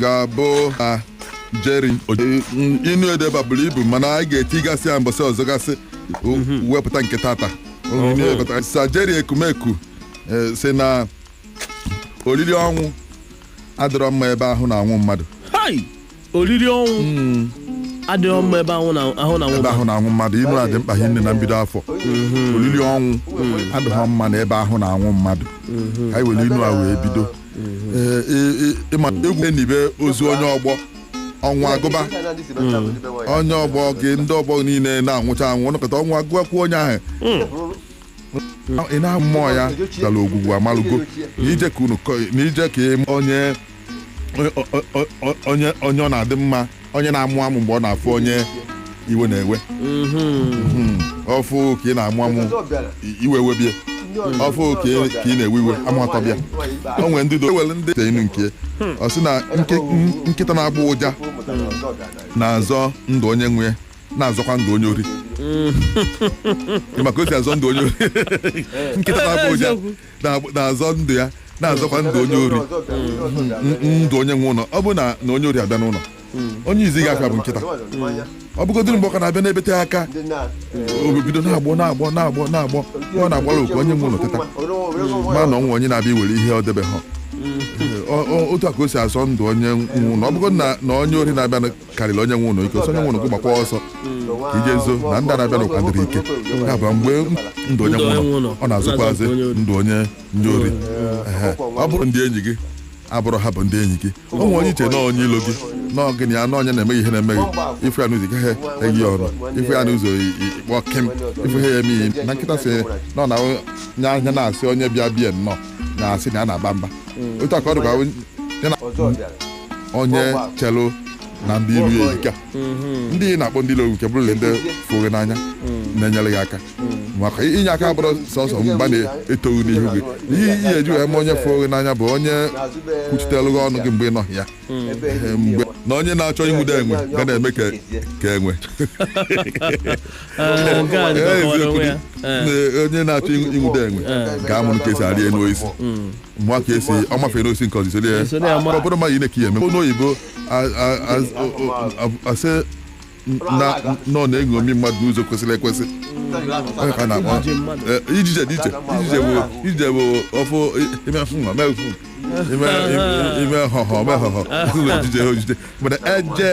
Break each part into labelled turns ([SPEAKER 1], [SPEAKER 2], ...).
[SPEAKER 1] ga-abụ na Jerry inu edeba buru ibu mana anyị ga-etigasị ya mbọsị ọzọ gasị wepụta nke tata sa Jerry ekumeku si na oriri ọnwụ adịrọ mma ebe ahụ na-anwụ mmadụ.
[SPEAKER 2] Oriri ọnwụ adịrọ mma ebe ahụ na-anwụ
[SPEAKER 1] mmadụ. Inu adị mkpa hinne na mbido afọ. Oriri ọnwụ adịghọ mma na ebe ahụ na-anwụ mmadụ. Ka anyị were inu a wee bido ịma egwu enibe ozu onye ọgbọ ọnwụ agụba onye ọgbọ gị ndị ọgbọ niile na-anwụcha anwụ nọkọta ọnwụ agụbakwa onye ahụ ị na mmụọ ya dara ogwugwu amalụgo na ije ka onye ọ na-adị mma onye na-amụ amụ mgbe ọ na-afụ onye iwe na-ewe ọfụ ka ị na-amụ amụ iwe webie ọfụ ka ị na-ewe iwe amatọbịa o nwere ndị ewere ndị inu nke ọ sị na nkịta na-agba ụja na-azọ ndụ onye nwe na-azọkwa ndụ onye ori maka o si azọ ndụ onye ori nkịta na-agba ụja na-azọ ndụ ya na-azọkwa ndụ onye ori ndụ onye nwe ụlọ ọ bụ na onye ori abịa n'ụlọ onye izi ga-afịa bụ nkịta ọ bụgodiri mgbe ọ ka na-abịa na-ebete aka obibido na-agbọ ọ na-agbara okwu onye nwe ụlọ teta ma na ọnwa onye na-abịa iwere ihe ọ debe ha otu a ka o si azọ ndụ onye nwe ụlọ ọ bụgodị na onye ori na-abịa karịrị onye nwe ụlọ ike onye nwe ụlọ gị gbakwa ọsọ ka ije zo na ndị na-abịa n'ụkwa dịrị ike ya bụ mgbe ndụ onye nwe ụlọ ọ na-azọkwazi ndụ onye ori ọ bụrụ ndị enyi gị abụrụ ha bụ ndị enyi gị onwe onye iche na onye ilo gị n'ọgịnị ya na onye na-eme ihe na-emeghị ife ya n'ụzọ gaghị eyi ọnụ ife ya n'ụzọ ikpọ kem ife ha ya eme ihe na nkịta si nọ na nya anya na-asị onye bịa nnọọ na-asị na ya na-aba mba otu aka ọ dịkwa onye chelu na ndị ilu ehika ndị na-akpọ ndị ilo nke bụrụle ndị fụrụ n'anya na-enyere gị aka maka inye aka bụrụ sọsọ mgba na-etoghị n'ihu gị ihe eji eme onye fụrụ n'anya bụ onye kwuchitere gị ọnụ gị mgbe ị nọghị ya mgbe na onye na-achọ ịnwude enwe ga na-eme ka enwe onye na-achọ ịnwude enwe ga-amụrụ ka esi arị elu osisi mụọ ka esi ọmafe n'osisi nke ọzọ ọ bụrụ ma ị na-eke ya eme onye oyibo asị nọ na-eṅomi mmadụ n'ụzọ kwesịrị ekwesị ijije dị iche ijije bụ ọfụ ime họhọ ejije mana eje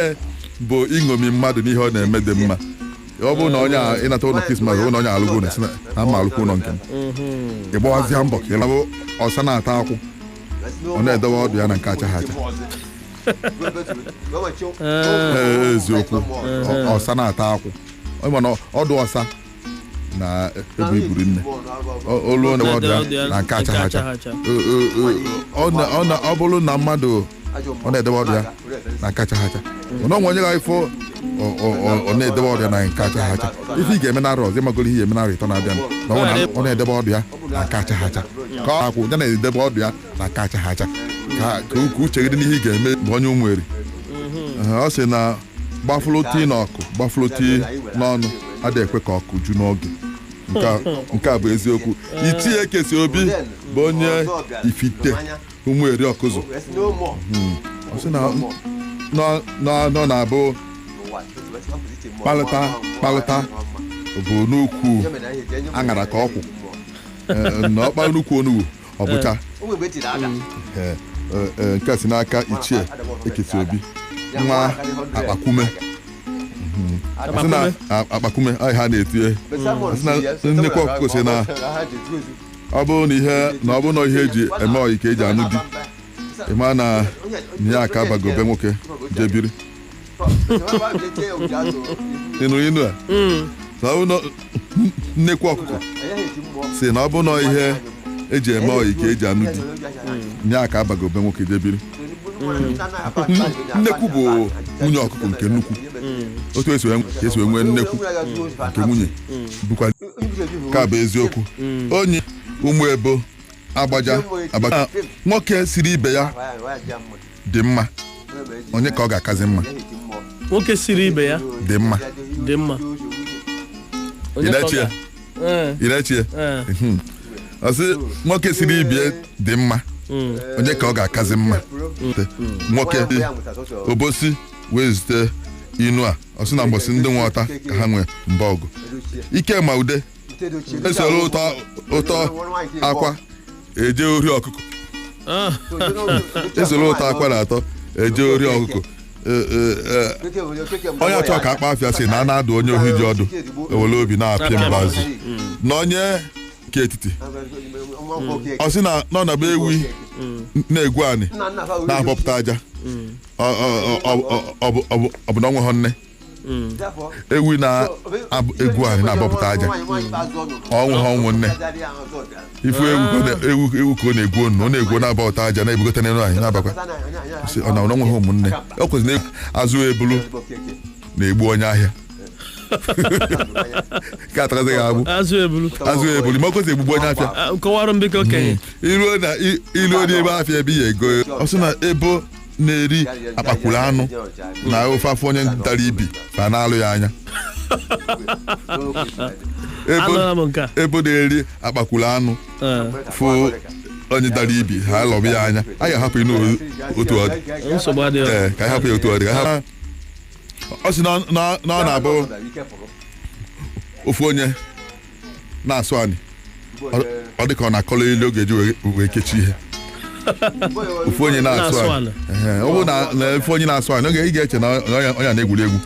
[SPEAKER 1] bụ ịṅomi mmadụ n'ihe ọ na-eme dị mma ọ bụrụ na onye ịnata ụlọ krismas ọ bụ na onye alụgo na-esi na mma alụkwa ụlọ nke m ịgbawazịa mbọ ka ịlabụ ọsa na-ata akwụ ọ na-edowe ọdụ ya na nke achaghị acha eziokwu ọsa na-ata akwụ mana ọdụ ọsa na ebu iburu nne olu ọdụ ya na nke achaghị acha ọ bụrụ na mmadụ ọ na-edebe ọdụ ya na nke achaghị acha mana ọnwa onye ga-ifo ọ na-edebe ọdụ ya na nke achaghị acha ife ị ga-eme narị ọzọ ịmagoro ihe eme narị ịtọ na-abịa na ọ na-edebe ọdụ ya na nke achaghị acha ka ọ akwụ ya na-edebe ọdụ ya na nke achaghị acha ka uche gị dị n'ihe ị ga-eme bụ onye ụmụeri ọ sị na gbafụloti n'ọkụ gbafụloti n'ọnụ adịghị ekwe ka ọkụ ju n'oge nke a bụ eziokwu itinye kesi obi bụ onye ifite ụmụeri ọkụzụ ọ sị na na-abụ kpalịta bụ n'ukwu aṅara ka ọkwụ na ọkpa nnukwu onugbu ọ bụcha nke si n'aka ichie ekesi obi nwa akpakume akpakume ha na-etinye nnekwu ọkụkọ si na ọ bụrụ na ihe eji eme ọyị ka eji anụ di ịma na ya aka bagobe nwoke jee biri ịnụrụ inu a nnekwu ọkụkọ si na ọ bụrụ na ihe eji eme ọyị ka eji anụ di ya aka abagobe nwoke jee biri nnekwu bụ nwunye ọkụkọ nke nnukwu otu esi wee nwee nnekwu nke nwunye bụkwa ka bụ eziokwu onye ụmụ ebo agbaja nwoke siri ibe ya dị mma onye ka ọ ga-akazi mma
[SPEAKER 2] nwoke siri ibe ya
[SPEAKER 1] dị mma irechie ọsị nwoke siri ibe dị mma onye ka ọ ga-akazi mma nwoke obosi wee zute inu a ọ sị na mgbọsị ndị nwe ọta ka ha nwee mba ọgụ ike ma ude esoro ụtọ akwa eje ori ọkụkọ esoro ụtọ akwa na atọ eje ori ọkụkọ onye achọ ka akpa afịa si na a na-adụ onye ohi ji ọdụ ewere obi na-apị mbazụ na onye nke etiti ọ sị na ọ na-agba ewi na-egwu anị na-abọpụta aja ọ bụ na onwe ha nne ewi na-egwu anị na-abọpụta aja ọnwụ ha ụmụnne ifu ewu ka ọ na-egwu onu ọ na-egwu na-abọpụta aja na-ebugote n'elu anyị na-abakwa ọ na onwe ha ụmụnne ọ kwesịrị azụ ebulu na-egbu onye ahịa ka atarazi ga abụ azụ ebulu ma kwesịrị egbugbu onye afịa
[SPEAKER 2] kọwarụ mbike okenye
[SPEAKER 1] ilu onye ebe afịa ebe ya ego ọ sị na ebo na-eri akpakwuru anụ na ofe afọ onye dara ibi ka na-alụ ya anya ebo na-eri akpakwuru anụ fụ onye dara ibi ha lọbụ ya anya a ga-ahapụ inu otu ọdị ka ahapụ ya otu ọdị ọ sị na ọ na-abụ ofu onye na-asụ anyị ọ dị ka ọ na-akọrọ ilu oge eji wee kechi ihe ofu onye na-asụ anyị ọ bụrụ na efe onye na-asụ anyị oge ị ga-eche na onye na-egwuri egwu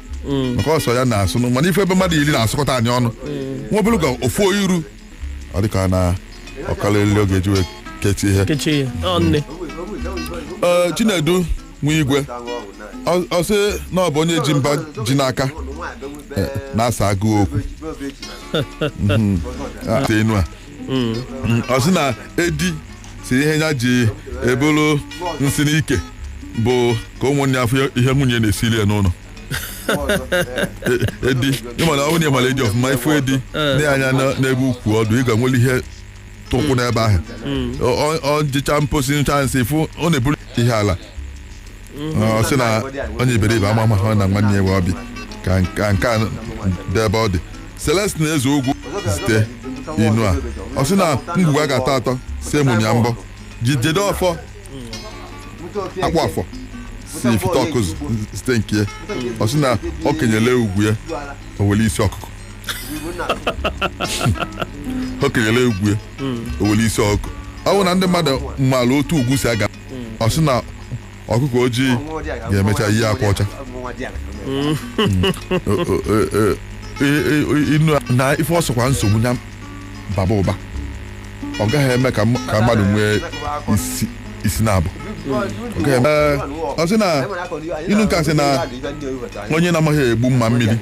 [SPEAKER 1] maka ọsọ ya na-asụ mana ife ebe mmadụ iri na-asụkọta anyị ọnụ nwa obere ka ofu iru ọ dị ka na ọkọrọ ilu oge eji wee kechi ihe Chinedu nwa igwe ọ sị na ọ bụ onye ji mba ji n'aka na-asa agụ okwu enu a ọ sị na edi si ihe ya ji ebulu nsị n'ike bụ ka ụmụnne afọ ihe nwunye na-esili ya n'ụlọ edi ịmana ọ nwunye mara edi ọfụma ifu edi na-anya n'ebe ukwu ọdụ ị ga-nwere ihe tụkwụ n'ebe ahụ ọ jicha mposi ncha nsị ifu ọ na-eburu ihe ala ọ sị na onye iberibe ama ha na nwanne ya wee ọbịa ka nke a dị ebe ọ dị Celeste na-eze ugwu zite inu a ọ sị na ngwugwu ga-atọ atọ si emume ya mbọ jide ọfọ akpụ afọ si fite ọkụ zite nke ya ọ sị na ọ kenyele ugwu ya o were isi ọkụkọ o kenyele ugwu ya o were isi ọkụkọ ọ bụ na ndị mmadụ maara otu ugwu si aga ọ sị na ọkụkọ ojii ga-emecha ihe akwa ọcha inu na ife ọsọkwa nsogbu na baba ụba ọ gaghị eme ka mmadụ nwee isi na-abụ ọ sị na inu nke sị na onye na-amaghị egbu mma mmiri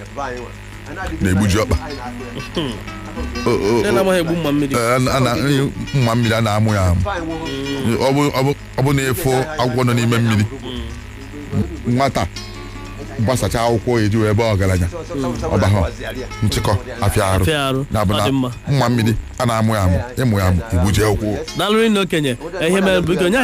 [SPEAKER 1] na-egbuji ọkpa mma mmiri a na-amụ ya amụ ọ bụ na ịfụ agwọ nọ n'ime mmiri nwata gbasacha akwụkwọ eji wee ebe ọgaranya ọbahọ nchịkọ afịa arụ na-abụ na mma mmiri a na-amụ ya amụ ịmụ ya amụ egbuji ụkwụ
[SPEAKER 2] dalụrị na okenye ihe mere bụ ike onye